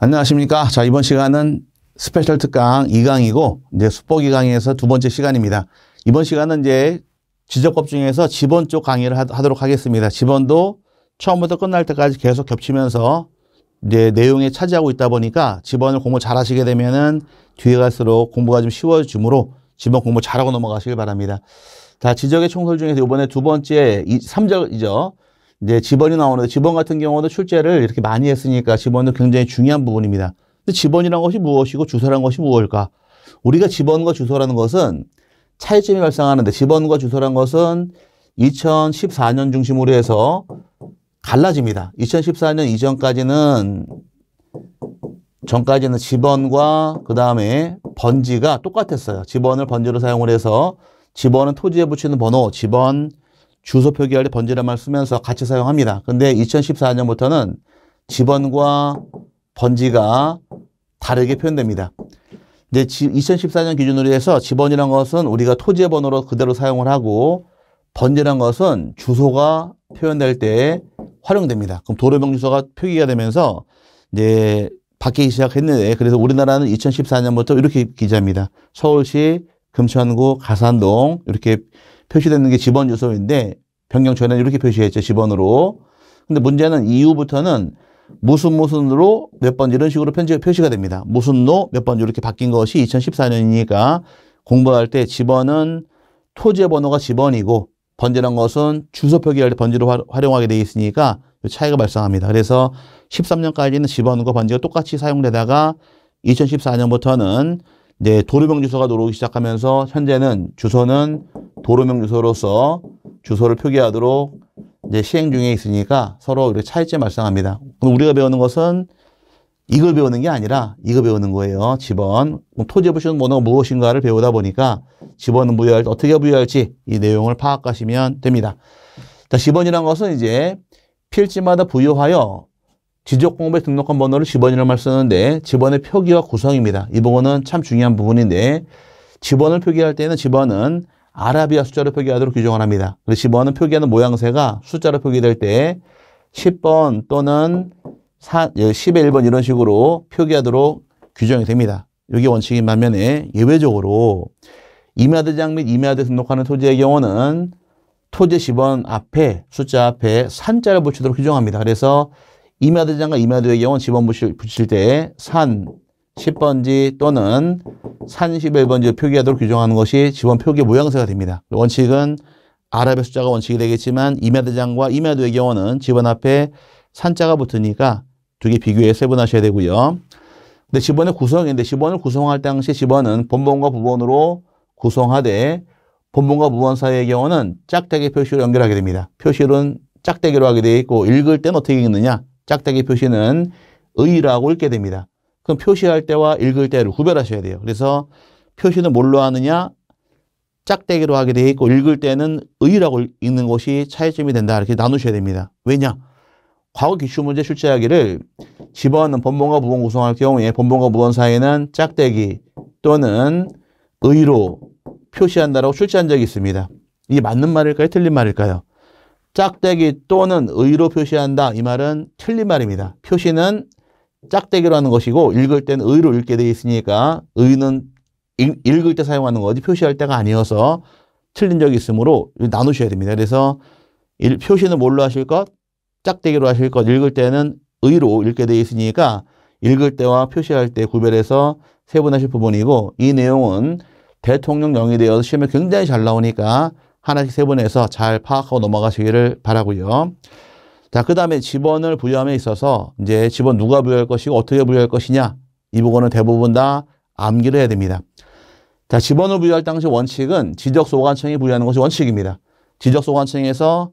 안녕하십니까. 자, 이번 시간은 스페셜 특강 2강이고, 이제 수법 2강에서 두 번째 시간입니다. 이번 시간은 이제 지적법 중에서 지번 쪽 강의를 하도록 하겠습니다. 지번도 처음부터 끝날 때까지 계속 겹치면서 이제 내용에 차지하고 있다 보니까 지번을 공부 잘 하시게 되면은 뒤에 갈수록 공부가 좀 쉬워지므로 지번 공부 잘하고 넘어가시길 바랍니다. 자, 지적의 총설 중에서 이번에 두 번째 3절이죠. 이제 지번이 나오는데 지번 같은 경우도 출제를 이렇게 많이 했으니까 지번도 굉장히 중요한 부분입니다. 근데 지번이라는 것이 무엇이고 주소라는 것이 무엇일까? 우리가 지번과 주소라는 것은 차이점이 발생하는데 지번과 주소라는 것은 2014년 중심으로 해서 갈라집니다. 2014년 전까지는 지번과 그 다음에 번지가 똑같았어요. 지번을 번지로 사용을 해서 지번은 토지에 붙이는 번호, 지번, 주소 표기할 때 번지란 말 쓰면서 같이 사용합니다. 근데 2014년부터는 지번과 번지가 다르게 표현됩니다. 근데 2014년 기준으로 해서 지번이란 것은 우리가 토지의 번호로 그대로 사용을 하고 번지란 것은 주소가 표현될 때 활용됩니다. 그럼 도로명 주소가 표기가 되면서 이제 바뀌기 시작했는데 그래서 우리나라는 2014년부터 이렇게 기재합니다. 서울시 금천구 가산동 이렇게 표시되는 게 지번 주소인데 변경 전에는 이렇게 표시했죠. 지번으로. 근데 문제는 이후부터는 무슨으로 몇 번 이런 식으로 표시가 됩니다. 무슨로 몇 번 이렇게 바뀐 것이 2014년이니까 공부할 때 지번은 토지의 번호가 지번이고 번지란 것은 주소 표기할 때 번지로 활용하게 되어 있으니까 차이가 발생합니다. 그래서 13년까지는 지번과 번지가 똑같이 사용되다가 2014년부터는 이제 도로명 주소가 들어오기 시작하면서 현재는 주소는 도로명 주소로서 주소를 표기하도록 이제 시행 중에 있으니까 서로 이렇게 차이점이 발생합니다. 그럼 우리가 배우는 것은 이걸 배우는 게 아니라 이거 배우는 거예요. 지번. 토지에 붙이는 번호가 무엇인가를 배우다 보니까 지번은 부여할 때 어떻게 부여할지 이 내용을 파악하시면 됩니다. 자, 지번이라는 것은 이제 필지마다 부여하여 지적공부에 등록한 번호를 지번이라는 말 쓰는데 지번의 표기와 구성입니다. 이 부분은 참 중요한 부분인데 지번을 표기할 때는 지번은 아라비아 숫자로 표기하도록 규정을 합니다. 그래서 지번은 표기하는 모양새가 숫자로 표기될 때 10번 또는 10의 1번 이런 식으로 표기하도록 규정이 됩니다. 이게 원칙인 반면에 예외적으로 임야대장 및 임야대 등록하는 토지의 경우는 토지 지번 앞에 숫자 앞에 산자를 붙이도록 규정합니다. 그래서 임야대장과 임야도의 경우는 지번 붙일 때 산 10번지 또는 산 11번지 표기하도록 규정하는 것이 지번 표기 모양새가 됩니다. 원칙은 아랍의 숫자가 원칙이 되겠지만 임야대장과 임야도의 경우는 지번 앞에 산자가 붙으니까 두 개 비교해 세분하셔야 되고요. 근데 지번의 구성인데 지번을 구성할 당시 지번은 본번과 부번으로 구성하되 본번과 부번 사이의 경우는 짝대기 표시로 연결하게 됩니다. 표시는 짝대기로 하게 되어 있고 읽을 때는 어떻게 읽느냐? 짝대기 표시는 의라고 읽게 됩니다. 그럼 표시할 때와 읽을 때를 구별하셔야 돼요. 그래서 표시는 뭘로 하느냐? 짝대기로 하게 되어 있고 읽을 때는 의라고 읽는 것이 차이점이 된다. 이렇게 나누셔야 됩니다. 왜냐? 과거 기출문제 출제하기를 지번은 본번과 부번 구성할 경우에 본번과 부번 사이에는 짝대기 또는 의로 표시한다라고 출제한 적이 있습니다. 이게 맞는 말일까요? 틀린 말일까요? 짝대기 또는 의로 표시한다. 이 말은 틀린 말입니다. 표시는 짝대기로 하는 것이고 읽을 때는 의로 읽게 되어 있으니까 의는 읽을 때 사용하는 거지 표시할 때가 아니어서 틀린 적이 있으므로 나누셔야 됩니다. 그래서 표시는 뭘로 하실 것? 짝대기로 하실 것. 읽을 때는 의로 읽게 되어 있으니까 읽을 때와 표시할 때 구별해서 세분하실 부분이고 이 내용은 대통령 영의되어서 시험에 굉장히 잘 나오니까 하나씩 세분해서 잘 파악하고 넘어가시기를 바라고요. 자, 그 다음에 지번을 부여함에 있어서 이제 지번 누가 부여할 것이고 어떻게 부여할 것이냐 이 부분은 대부분 다 암기를 해야 됩니다. 자, 지번을 부여할 당시 원칙은 지적소관청이 부여하는 것이 원칙입니다. 지적소관청에서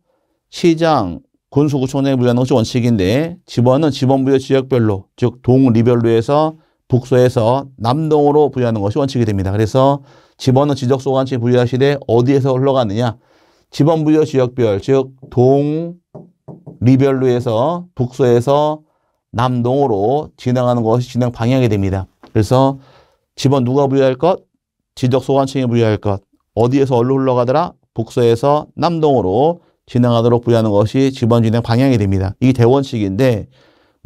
시장, 군수구청장이 부여하는 것이 원칙인데 지번은 지번 부여 지역별로 즉 동리별로 해서 북소에서 남동으로 부여하는 것이 원칙이 됩니다. 그래서 지번은 지적소관청이 부여하시되 어디에서 흘러가느냐? 지번 부여 지역별, 즉 동리별로 해서 북소에서 남동으로 진행하는 것이 진행 방향이 됩니다. 그래서 지번 누가 부여할 것? 지적소관청이 부여할 것. 어디에서 어디로 흘러가더라? 북서에서 남동으로 진행하도록 부여하는 것이 지번 진행 방향이 됩니다. 이게 대원칙인데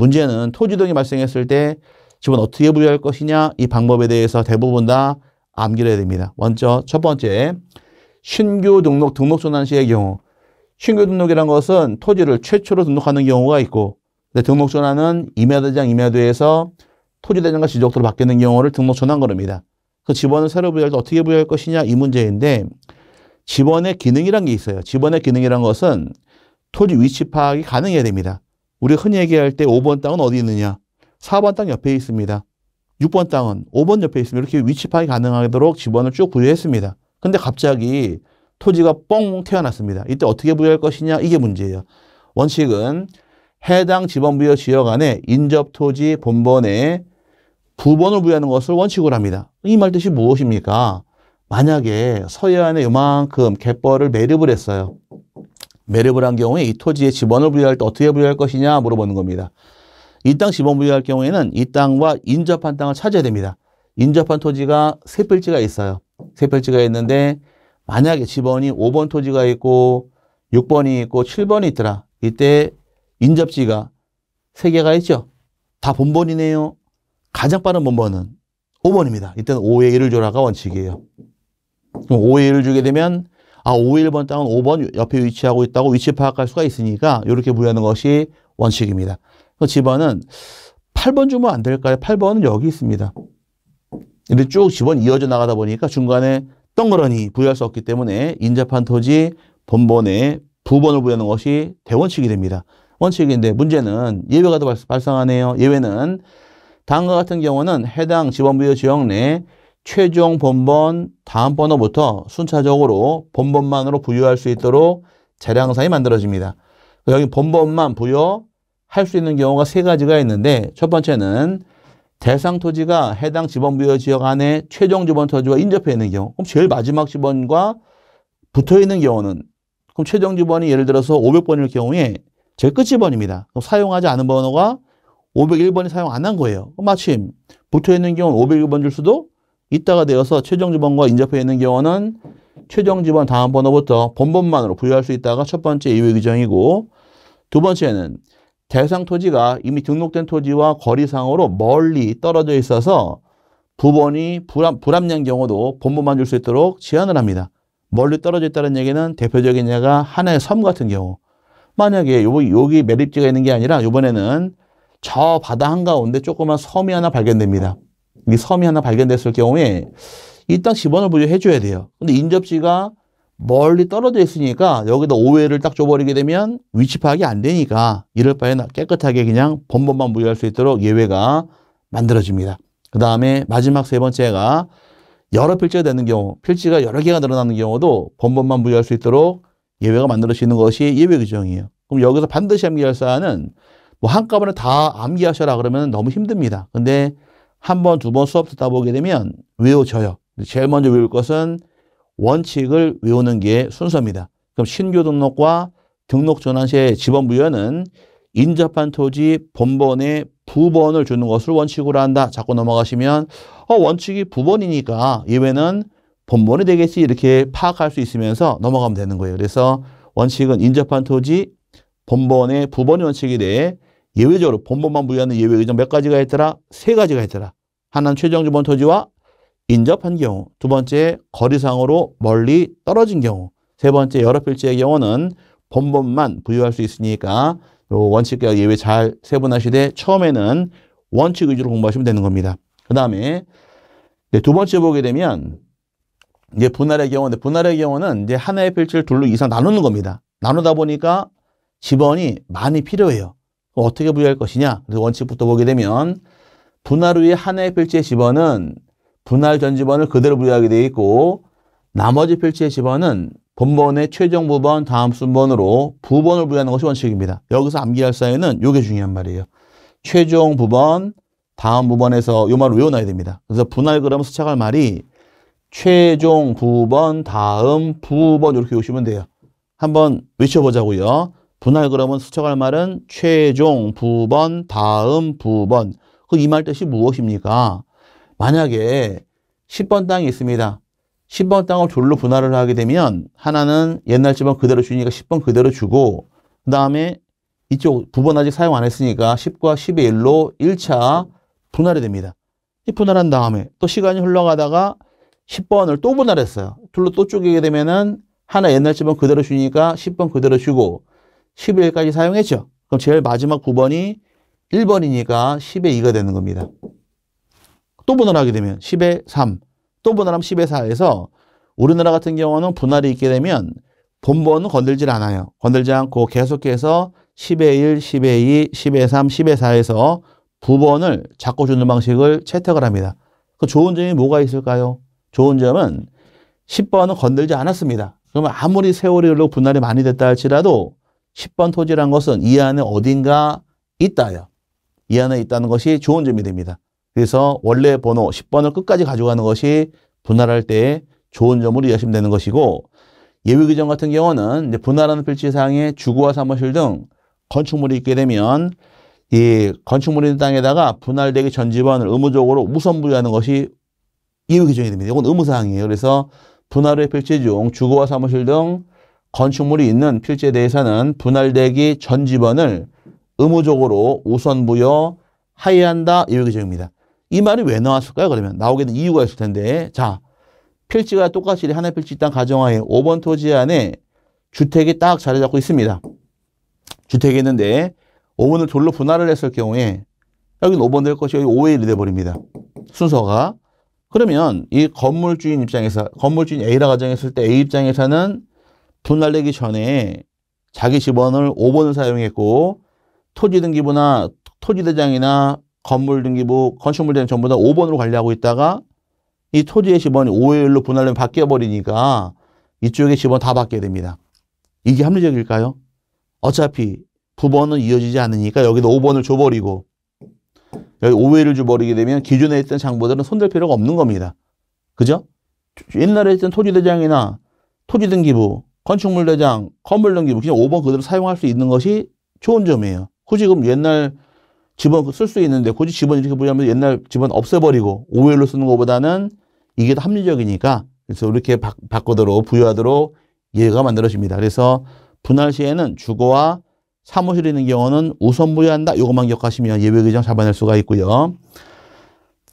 문제는 토지 이동이 발생했을 때 지분 어떻게 부여할 것이냐 이 방법에 대해서 대부분 다 암기를 해야 됩니다. 먼저 첫 번째 신규 등록 전환 시의 경우 신규 등록이란 것은 토지를 최초로 등록하는 경우가 있고 등록 전환은 임야대장 임야도에서 토지대장과 지적도로 바뀌는 경우를 등록 전환 거랍니다. 그 지번을 새로 부여할 때 어떻게 부여할 것이냐 이 문제인데 지번의 기능이란 게 있어요. 지번의 기능이란 것은 토지 위치 파악이 가능해야 됩니다. 우리가 흔히 얘기할 때 5번 땅은 어디 있느냐 4번 땅 옆에 있습니다. 6번 땅은 5번 옆에 있습니다. 이렇게 위치 파악이 가능하도록 지번을 쭉 부여했습니다. 근데 갑자기 토지가 뻥 태어났습니다. 이때 어떻게 부여할 것이냐 이게 문제예요. 원칙은 해당 지번 부여 지역 안에 인접 토지 본번에 부번을 부여하는 것을 원칙으로 합니다. 이 말 뜻이 무엇입니까? 만약에 서해안에 이만큼 갯벌을 매립을 했어요. 매립을 한 경우에 이 토지에 지번을 부여할 때 어떻게 부여할 것이냐 물어보는 겁니다. 이 땅 지번 부여할 경우에는 이 땅과 인접한 땅을 찾아야 됩니다. 인접한 토지가 세 필지가 있어요. 세 필지가 있는데 만약에 지번이 5번 토지가 있고 6번이 있고 7번이 있더라. 이때 인접지가 3개가 있죠. 다 본번이네요. 가장 빠른 본번은 5번입니다. 이때는 5의 1을 줘라가 원칙이에요. 그럼 5의 1을 주게 되면 5의 1번 땅은 5번 옆에 위치하고 있다고 위치 파악할 수가 있으니까 이렇게 부여하는 것이 원칙입니다. 그 지번은 8번 주면 안 될까요? 8번은 여기 있습니다. 이렇게 쭉 지번 이어져 나가다 보니까 중간에 덩그러니 부여할 수 없기 때문에 인접한 토지 본번에 부번을 부여하는 것이 대원칙이 됩니다. 원칙인데 문제는 예외가 더 발생하네요. 예외는 다음과 같은 경우는 해당 지번 부여 지역 내 최종 본번 다음 번호부터 순차적으로 본번만으로 부여할 수 있도록 재량사이 만들어집니다. 여기 본번만 부여할 수 있는 경우가 3가지가 있는데 첫 번째는 대상 토지가 해당 지번 부여 지역 안에 최종 지번 토지와 인접해 있는 경우 그럼 제일 마지막 지번과 붙어 있는 경우는 그럼 최종 지번이 예를 들어서 500번일 경우에 제일 끝 지번입니다. 그럼 사용하지 않은 번호가 501번이 사용 안 한 거예요. 마침 붙어 있는 경우는 501번 줄 수도 있다가 되어서 최종 지번과 인접해 있는 경우는 최종 지번 다음 번호부터 본번만으로 부여할 수 있다가 첫 번째 예외 규정이고 두 번째는 대상 토지가 이미 등록된 토지와 거리상으로 멀리 떨어져 있어서 부번이 불합리한 경우도 본번만 줄 수 있도록 제한을 합니다. 멀리 떨어져 있다는 얘기는 대표적인 예가 하나의 섬 같은 경우 만약에 여기 매립지가 있는 게 아니라 이번에는 저 바다 한가운데 조그만 섬이 하나 발견됩니다. 이 섬이 하나 발견됐을 경우에 이 땅 지번을 부여해 줘야 돼요. 근데 인접지가 멀리 떨어져 있으니까 여기다 5회를 딱 줘버리게 되면 위치 파악이 안 되니까 이럴 바에는 깨끗하게 그냥 본번만 부여할 수 있도록 예외가 만들어집니다. 그 다음에 마지막 세 번째가 여러 필지가 되는 경우, 필지가 여러 개가 늘어나는 경우도 본번만 부여할 수 있도록 예외가 만들어지는 것이 예외 규정이에요. 그럼 여기서 반드시 암기할 사안은 뭐 한꺼번에 다 암기하셔라 그러면 너무 힘듭니다. 근데 한 번, 두 번 수업 듣다 보게 되면 외워져요. 제일 먼저 외울 것은 원칙을 외우는 게 순서입니다. 그럼 신규 등록과 등록 전환 시의 지번 부여는 인접한 토지 본번에 부번을 주는 것을 원칙으로 한다. 자꾸 넘어가시면 원칙이 부번이니까 예외는 본번이 되겠지 이렇게 파악할 수 있으면서 넘어가면 되는 거예요. 그래서 원칙은 인접한 토지 본번에 부번이 원칙이 돼 예외적으로 본번만 부여하는 예외 규정 몇 가지가 있더라? 3가지가 있더라. 하나는 최종 지번 토지와 인접한 경우, 두 번째 거리상으로 멀리 떨어진 경우, 세 번째 여러 필지의 경우는 본번만 부여할 수 있으니까 요 원칙과 예외 잘 세분하시되 처음에는 원칙 위주로 공부하시면 되는 겁니다. 그 다음에 두 번째 보게 되면 이제 분할의 경우인데 분할의 경우는 이제 하나의 필지를 둘로 이상 나누는 겁니다. 나누다 보니까 지번이 많이 필요해요. 어떻게 부여할 것이냐? 그래서 원칙부터 보게 되면 분할 후에 하나의 필지의 지번은 분할 전 지번을 그대로 부여하게 되어 있고 나머지 필지의 지번은 본번의 최종 부번 다음 순번으로 부번을 부여하는 것이 원칙입니다. 여기서 암기할 사유는 이게 중요한 말이에요. 최종 부번 다음 부번에서 이 말을 외워놔야 됩니다. 그래서 분할 그러면 수착할 말이 최종 부번 다음 부번 이렇게 외우시면 돼요. 한번 외쳐보자고요. 분할 그러면 수착할 말은 최종 부번 다음 부번. 이 말 뜻이 무엇입니까? 만약에 10번 땅이 있습니다. 10번 땅을 둘로 분할을 하게 되면 하나는 옛날 지번 그대로 주니까 10번 그대로 주고 그 다음에 이쪽 부분 아직 사용 안 했으니까 10과 10의 1로 1차 분할이 됩니다. 이 분할한 다음에 또 시간이 흘러가다가 10번을 또 분할했어요. 둘로 또 쪼개게 되면은 하나 옛날 집은 그대로 주니까 10번 그대로 주고 10의 1까지 사용했죠. 그럼 제일 마지막 9번이 1번이니까 10의 2가 되는 겁니다. 또 분할하게 되면 10의 3, 또 분할하면 10의 4에서 우리나라 같은 경우는 분할이 있게 되면 본번은 건들질 않아요. 건들지 않고 계속해서 10의 1, 10의 2, 10의 3, 10의 4에서 부번을 자꾸 주는 방식을 채택을 합니다. 그 좋은 점이 뭐가 있을까요? 좋은 점은 10번은 건들지 않았습니다. 그러면 아무리 세월이 흐르고 분할이 많이 됐다 할지라도 10번 토지란 것은 이 안에 어딘가 있다요. 이 안에 있다는 것이 좋은 점이 됩니다. 그래서 원래 번호 10번을 끝까지 가져가는 것이 분할할 때 좋은 점으로 이해하시면 되는 것이고, 예외 규정 같은 경우는 이제 분할하는 필지상에 주거와 사무실 등 건축물이 있게 되면 이 건축물이 있는 땅에다가 분할되기 전 지번을 의무적으로 우선 부여하는 것이 예외 규정이 됩니다. 이건 의무사항이에요. 그래서 분할 후의 필지 중 주거와 사무실 등 건축물이 있는 필지에 대해서는 분할되기 전 지번을 의무적으로 우선 부여하여야 한다. 예외 규정입니다. 이 말이 왜 나왔을까요? 그러면 나오게 된 이유가 있을 텐데, 자, 필지가 똑같이 하나의 필지 땅 가정하에 5번 토지 안에 주택이 딱 자리 잡고 있습니다. 주택이 있는데 5번을 돌로 분할을 했을 경우에 여기는 5번 될 것이 여기 5의 1이 돼버립니다. 순서가. 그러면 이 건물주인 입장에서, 건물주인 A라 가정했을 때 A 입장에서는 분할되기 전에 자기 집원을 5번을 사용했고 토지등기부나 토지대장이나 건물등기부, 건축물 대장 전부 다 5번으로 관리하고 있다가 이 토지의 지번이 5의 1로 분할되면 바뀌어버리니까 이쪽의 지번 다 바뀌게 됩니다. 이게 합리적일까요? 어차피 부번은 이어지지 않으니까 여기도 5번을 줘버리고 여기 5의 1을 줘버리게 되면 기존에 있던 장부들은 손댈 필요가 없는 겁니다. 그죠? 옛날에 있던 토지대장이나 토지등기부, 건축물대장, 건물등기부 그냥 5번 그대로 사용할 수 있는 것이 좋은 점이에요. 굳이 그럼 옛날 지번 쓸 수 있는데 굳이 지번 이렇게 부여하면 옛날 지번 없애버리고 5의 1로 쓰는 것보다는 이게 더 합리적이니까 그래서 이렇게 바꾸도록 부여하도록 예가 만들어집니다. 그래서 분할 시에는 주거와 사무실이 있는 경우는 우선 부여한다. 이것만 기억하시면 예외 규정 잡아낼 수가 있고요.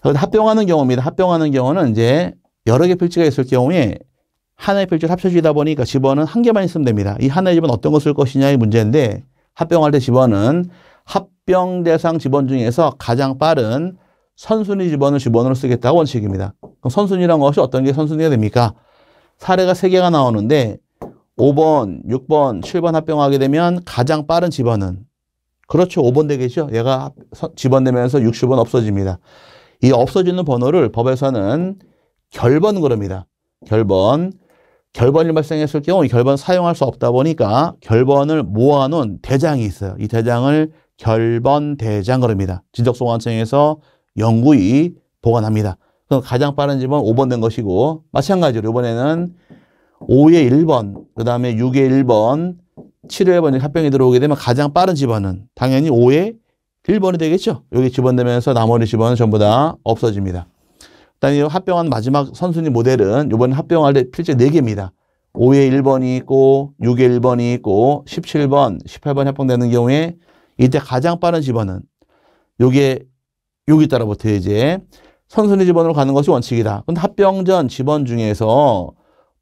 합병하는 경우입니다. 합병하는 경우는 이제 여러 개 필지가 있을 경우에 하나의 필지를 합쳐지다 보니까 지번은 한 개만 있으면 됩니다. 이 하나의 지번 어떤 거 쓸 것이냐의 문제인데 합병할 때 지번은 합병 대상 지번 중에서 가장 빠른 선순위 지번을 지번으로 쓰겠다고 원칙입니다. 그럼 선순위란 것이 어떤 게 선순위가 됩니까? 사례가 3개가 나오는데 5번, 6번, 7번 합병하게 되면 가장 빠른 지번은 그렇죠. 5번 되겠죠. 얘가 지번되면서 60번 없어집니다. 이 없어지는 번호를 법에서는 결번 그럽니다. 결번이 발생했을 경우 이 결번 사용할 수 없다 보니까 결번을 모아놓은 대장이 있어요. 이 대장을 결번대장 그럽니다. 지적소관청에서 영구히 보관합니다. 그럼 가장 빠른 지번 5번 된 것이고 마찬가지로 이번에는 5의 1번, 그 다음에 6의 1번, 7의 1번이 합병이 들어오게 되면 가장 빠른 지번은 당연히 5의 1번이 되겠죠. 여기 지번되면서 나머지 지번은 전부 다 없어집니다. 일단 합병한 마지막 선순위 모델은 이번에 합병할 때 필지 4개입니다. 5의 1번이 있고 6의 1번이 있고 17번, 18번이 합병되는 경우에 이때 가장 빠른 지번은 요게 여기 따라붙어 이제 선순위 지번으로 가는 것이 원칙이다. 근데 합병 전 지번 중에서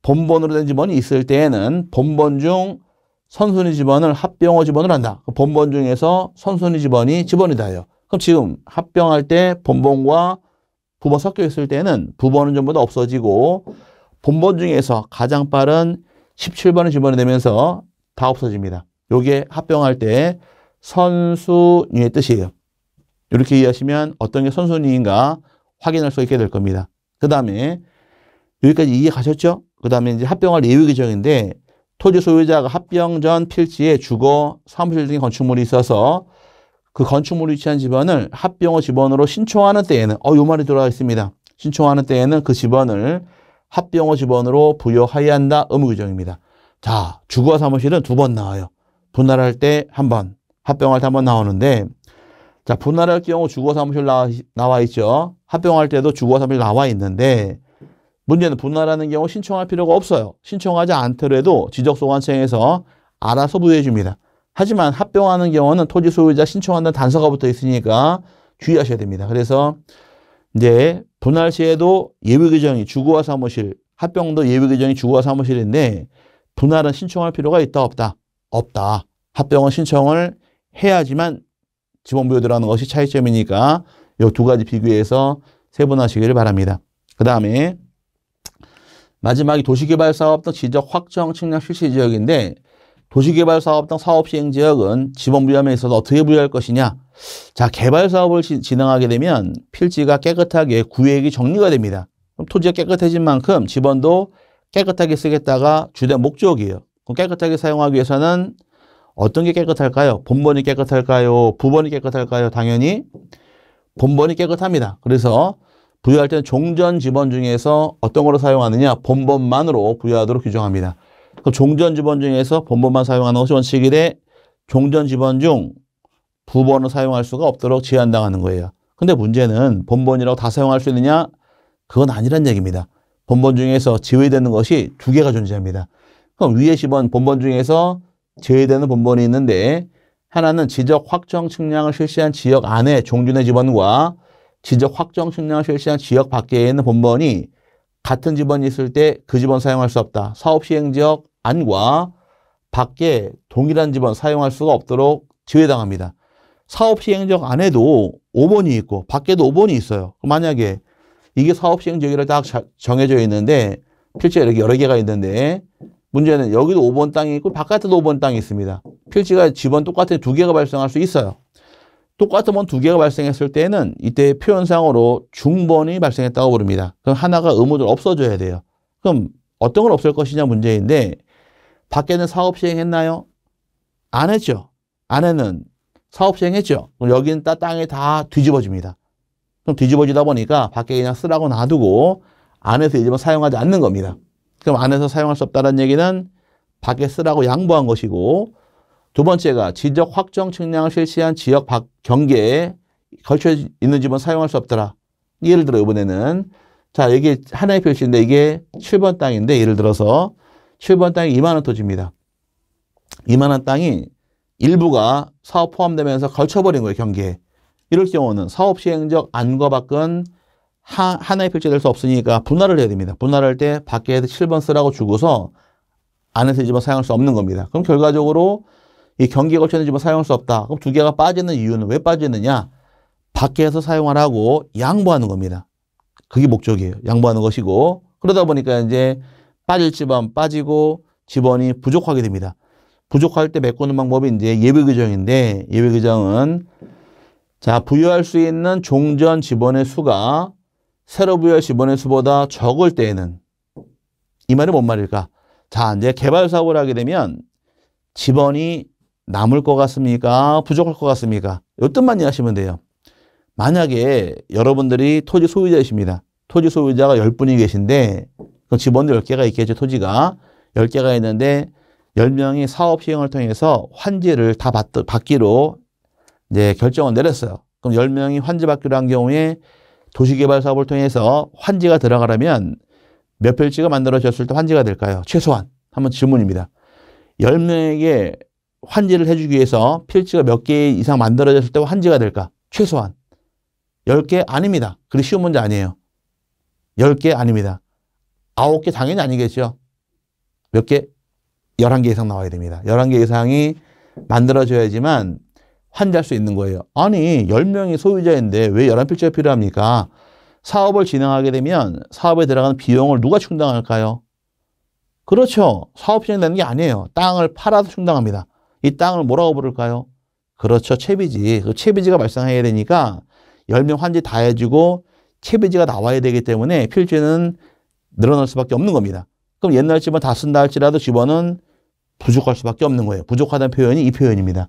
본번으로 된 지번이 있을 때에는 본번 중 선순위 지번을 합병어 지번으로 한다. 본번 중에서 선순위 지번이 지번이다요. 그럼 지금 합병할 때 본번과 부번 섞여 있을 때는 부번은 전부 다 없어지고 본번 중에서 가장 빠른 17번의 지번이 되면서 다 없어집니다. 요게 합병할 때 선순위의 뜻이에요. 이렇게 이해하시면 어떤 게 선순위인가 확인할 수 있게 될 겁니다. 그 다음에 여기까지 이해 가셨죠? 그 다음에 이제 합병할 예외 규정인데 토지 소유자가 합병 전 필지에 주거, 사무실 등의 건축물이 있어서 그 건축물이 위치한 지번을 합병어 지번으로 신청하는 때에는 요 말이 들어가 있습니다. 신청하는 때에는 그 지번을 합병어 지번으로 부여하여야 한다. 의무 규정입니다. 자, 주거와 사무실은 2번 나와요. 분할할 때 1번, 합병할 때 1번 나오는데 자, 분할할 경우 주거 사무실 나와 있죠. 합병할 때도 주거 사무실 나와 있는데 문제는 분할하는 경우 신청할 필요가 없어요. 신청하지 않더라도 지적소관청에서 알아서 부여해 줍니다. 하지만 합병하는 경우는 토지 소유자 신청한다는 단서가 붙어 있으니까 주의하셔야 됩니다. 그래서 이제 분할 시에도 예외 규정이 주거와 사무실, 합병도 예외 규정이 주거와 사무실인데 분할은 신청할 필요가 있다 없다? 없다. 합병은 신청을 해야지만 지번부여 들어가는 것이 차이점이니까 이 두 가지 비교해서 세분하시기를 바랍니다. 그 다음에 마지막이 도시개발사업 등 지적 확정 측량 실시 지역인데 도시개발사업 등 사업시행지역은 지번부여함에 있어서 어떻게 부여할 것이냐. 자, 개발사업을 진행하게 되면 필지가 깨끗하게 구획이 정리가 됩니다. 그럼 토지가 깨끗해진 만큼 지번도 깨끗하게 쓰겠다가 주된 목적이에요. 그럼 깨끗하게 사용하기 위해서는 어떤 게 깨끗할까요? 본번이 깨끗할까요? 부번이 깨끗할까요? 당연히 본번이 깨끗합니다. 그래서 부여할 때는 종전 지번 중에서 어떤 거로 사용하느냐? 본번만으로 부여하도록 규정합니다. 그럼 종전 지번 중에서 본번만 사용하는 것이 원칙이래. 종전 지번 중 부번을 사용할 수가 없도록 제한당하는 거예요. 근데 문제는 본번이라고 다 사용할 수 있느냐? 그건 아니란 얘기입니다. 본번 중에서 제외되는 것이 두 개가 존재합니다. 그럼 위에 지번 본번 중에서 제외되는 본번이 있는데 하나는 지적 확정 측량을 실시한 지역 안에 종전의 지번과 지적 확정 측량을 실시한 지역 밖에 있는 본번이 같은 지번이 있을 때 그 지번 사용할 수 없다. 사업시행지역 안과 밖에 동일한 지번 사용할 수가 없도록 제외당합니다. 사업시행지역 안에도 5번이 있고 밖에도 5번이 있어요. 만약에 이게 사업시행지역이라 딱 정해져 있는데 필지가 이렇게 여러 개가 있는데 문제는 여기도 5번 땅이 있고 바깥에도 5번 땅이 있습니다. 필지가 지번 똑같은 두 개가 발생할 수 있어요. 똑같은 번 두 개가 발생했을 때는 이때 표현상으로 중번이 발생했다고 부릅니다. 그럼 하나가 의무적으로 없어져야 돼요. 그럼 어떤 걸 없앨 것이냐 문제인데 밖에는 사업 시행했나요? 안 했죠. 안에는 사업 시행했죠. 그럼 여기는 땅이 다 뒤집어집니다. 그럼 뒤집어지다 보니까 밖에 그냥 쓰라고 놔두고 안에서 이제 사용하지 않는 겁니다. 그럼 안에서 사용할 수 없다는 얘기는 밖에 쓰라고 양보한 것이고 두 번째가 지적 확정 측량을 실시한 지역 밖 경계에 걸쳐 있는 집은 사용할 수 없더라. 예를 들어 이번에는 자 이게 하나의 표시인데 이게 7번 땅인데 예를 들어서 7번 땅이 2만 원 토지입니다. 2만 원 땅이 일부가 사업 포함되면서 걸쳐버린 거예요. 경계에. 이럴 경우는 사업시행적 안과 밖은 하나의 표시될 수 없으니까 분할을 해야 됩니다. 분할할 때 밖에 7번 쓰라고 주고서 안에서 이 집은 사용할 수 없는 겁니다. 그럼 결과적으로 이 경계에 걸쳐 있는 집은 사용할 수 없다. 그럼 두 개가 빠지는 이유는 왜 빠지느냐? 밖에서 사용하라고 양보하는 겁니다. 그게 목적이에요. 양보하는 것이고 그러다 보니까 이제 빠질 집은 빠지고 지번이 부족하게 됩니다. 부족할 때 메꾸는 방법이 이제 예외 규정인데 예외 규정은 자 부여할 수 있는 종전 지번의 수가 새로 부여할 지번의 수보다 적을 때에는 이 말이 뭔 말일까? 자 이제 개발 사업을 하게 되면 지번이 남을 것 같습니까? 부족할 것 같습니까? 이 뜻만 이해하시면 돼요. 만약에 여러분들이 토지 소유자이십니다. 토지 소유자가 10분이 계신데 그 지번도 10개가 있겠죠. 토지가 10개가 있는데 10명이 사업 시행을 통해서 환지를 다 받기로 이제 결정을 내렸어요. 그럼 10명이 환지 받기로 한 경우에 도시개발 사업을 통해서 환지가 들어가려면 몇 필지가 만들어졌을 때 환지가 될까요? 최소한. 한번 질문입니다. 10명에게 환지를 해주기 위해서 필지가 몇 개 이상 만들어졌을 때 환지가 될까? 최소한. 10개 아닙니다. 그리 쉬운 문제 아니에요. 10개 아닙니다. 9개 당연히 아니겠죠. 몇 개? 11개 이상 나와야 됩니다. 11개 이상이 만들어져야지만 환지할 수 있는 거예요. 아니 10명이 소유자인데 왜 11필지가 필요합니까? 사업을 진행하게 되면 사업에 들어가는 비용을 누가 충당할까요? 그렇죠. 사업 진행되는 게 아니에요. 땅을 팔아서 충당합니다. 이 땅을 뭐라고 부를까요? 그렇죠. 채비지. 그 채비지가 발생해야 되니까 10명 환지 다 해주고 채비지가 나와야 되기 때문에 필지는 늘어날 수밖에 없는 겁니다. 그럼 옛날 집은 다 쓴다 할지라도 집원은 부족할 수밖에 없는 거예요. 부족하다는 표현이 이 표현입니다.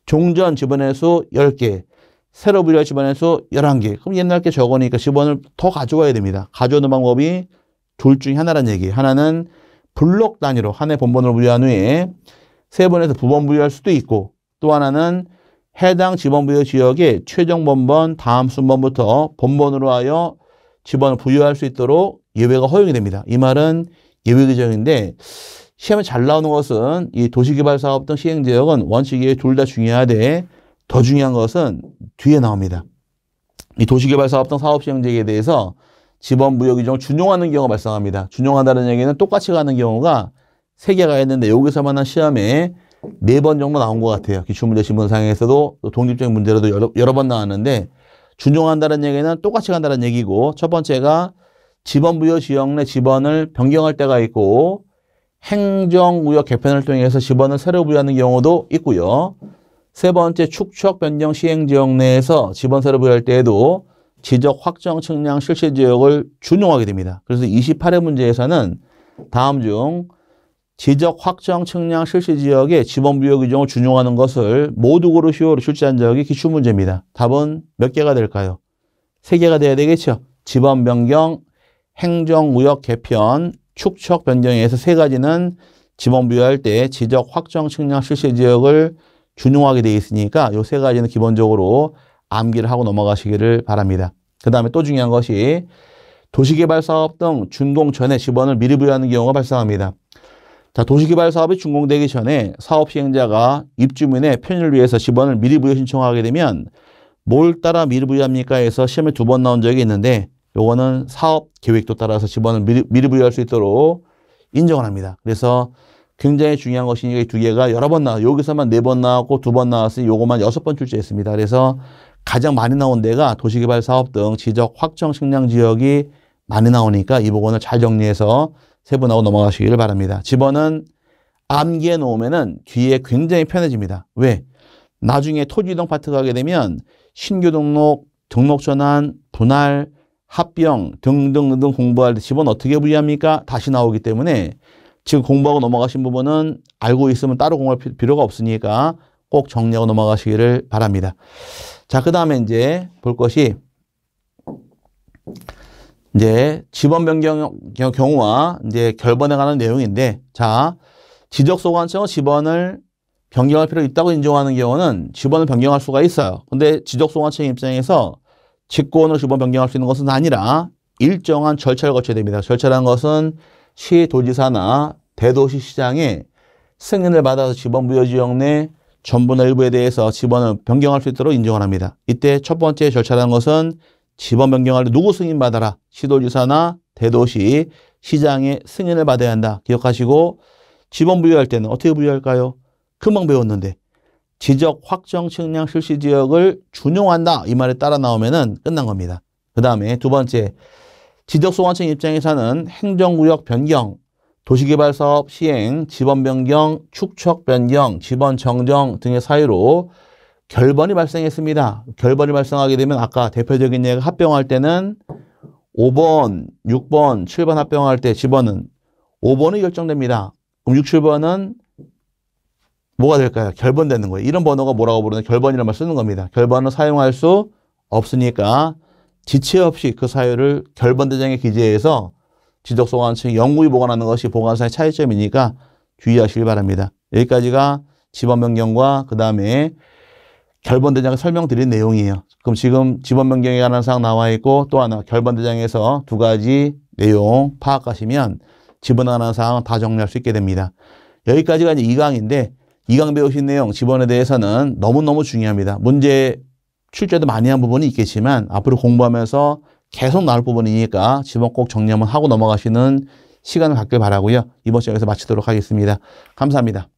종전 집원의 수 10개, 새로 부여할 집원의 수 11개. 그럼 옛날 게 적으니까 집원을 더 가져와야 됩니다. 가져오는 방법이 둘 중에 하나란 얘기예요. 하나는 블록 단위로 한 해 본번으로 부여한 후에 세분해서 부번 부여할 수도 있고 또 하나는 해당 지번 부여 지역의 최종 본번 다음 순번부터 본번으로 하여 지번을 부여할 수 있도록 예외가 허용이 됩니다. 이 말은 예외 규정인데 시험에 잘 나오는 것은 이 도시개발사업 등 시행지역은 원칙이 둘 다 중요하되 더 중요한 것은 뒤에 나옵니다. 이 도시개발사업 등 사업시행지역에 대해서 지번부여규정을 준용하는 경우가 발생합니다. 준용한다는 얘기는 똑같이 가는 경우가 3개가 있는데 여기서만 시험에 4번 정도 나온 것 같아요. 기출문제 신문상에서도 독립적인 문제로도 여러 번 나왔는데 준용한다는 얘기는 똑같이 간다는 얘기고 첫 번째가 지번부여 지역 내 지번을 변경할 때가 있고 행정구역 개편을 통해서 지번을 새로 부여하는 경우도 있고요. 세 번째 축척 변경 시행지역 내에서 지번 새로 부여할 때에도 지적 확정 측량 실시 지역을 준용하게 됩니다. 그래서 28회 문제에서는 다음 중 지적 확정 측량 실시 지역에 지번 부여 규정을 준용하는 것을 모두 고르시오로 출제한 적이 기출문제입니다. 답은 몇 개가 될까요? 3개가 돼야 되겠죠. 지번 변경, 행정구역 개편, 축척 변경에서 3가지는 지번 부여할 때 지적 확정 측량 실시 지역을 준용하게 되어 있으니까 이 3가지는 기본적으로 암기를 하고 넘어가시기를 바랍니다. 그 다음에 또 중요한 것이 도시개발 사업 등 준공 전에 지번을 미리 부여하는 경우가 발생합니다. 자, 도시개발 사업이 준공되기 전에 사업 시행자가 입주민의 편의를 위해서 지번을 미리 부여 신청하게 되면 뭘 따라 미리 부여합니까 해서 시험에 2번 나온 적이 있는데 요거는 사업 계획도 따라서 지번을 미리 부여할 수 있도록 인정을 합니다. 그래서 굉장히 중요한 것이 이 2개가 여러 번 나와요. 여기서만 4번 나왔고 2번 나왔으니 요거만 6번 출제했습니다. 그래서 가장 많이 나온 데가 도시개발 사업 등 지적 확정 측량 지역이 많이 나오니까 이 부분을 잘 정리해서 세분하고 넘어가시기를 바랍니다. 지번은 암기해 놓으면은 뒤에 굉장히 편해집니다. 왜? 나중에 토지 이동 파트 가게 되면 신규 등록, 등록 전환, 분할, 합병 등등 공부할 때 지번 어떻게 분리합니까? 다시 나오기 때문에 지금 공부하고 넘어가신 부분은 알고 있으면 따로 공부할 필요가 없으니까 꼭 정리하고 넘어가시기를 바랍니다. 자, 그 다음에 이제 볼 것이 이제 지번 변경 경우와 이제 결번에 관한 내용인데, 자, 지적소관청은 지번을 변경할 필요가 있다고 인정하는 경우는 지번을 변경할 수가 있어요. 근데 지적소관청 입장에서 직권으로 지번 변경할 수 있는 것은 아니라 일정한 절차를 거쳐야 됩니다. 절차라는 것은 시도지사나 대도시시장의 승인을 받아서 지번 부여 지역 내 전부나 일부에 대해서 지번을 변경할 수 있도록 인정을 합니다. 이때 첫 번째 절차라는 것은 지번 변경할 때 누구 승인받아라? 시도지사나 대도시, 시장의 승인을 받아야 한다. 기억하시고 지번 부여할 때는 어떻게 부여할까요? 금방 배웠는데 지적 확정 측량 실시 지역을 준용한다. 이 말에 따라 나오면은 끝난 겁니다. 그 다음에 두 번째, 지적소관청 입장에서는 행정구역 변경, 도시개발사업 시행, 지번 변경, 축척 변경, 지번 정정 등의 사유로 결번이 발생했습니다. 결번이 발생하게 되면 아까 대표적인 예가 합병할 때는 5번, 6번, 7번 합병할 때 지번은 5번이 결정됩니다. 그럼 6, 7번은 뭐가 될까요? 결번되는 거예요. 이런 번호가 뭐라고 부르는 결번이라는 말 쓰는 겁니다. 결번을 사용할 수 없으니까 지체 없이 그 사유를 결번대장에 기재해서 지적소관청이 영구히 보관하는 것이 보관사의 차이점이니까 주의하시길 바랍니다. 여기까지가 지번 변경과 그 다음에 결번대장을 설명드린 내용이에요. 그럼 지금 지번 변경에 관한 사항 나와 있고 또 하나 결번대장에서 2가지 내용 파악하시면 지번에 관한 사항 다 정리할 수 있게 됩니다. 여기까지가 이제 2강인데 2강 배우신 내용 지번에 대해서는 너무너무 중요합니다. 문제 출제도 많이 한 부분이 있겠지만 앞으로 공부하면서 계속 나올 부분이니까 지번 꼭 정리 한번 하고 넘어가시는 시간을 갖길 바라고요. 이번 시간에서 마치도록 하겠습니다. 감사합니다.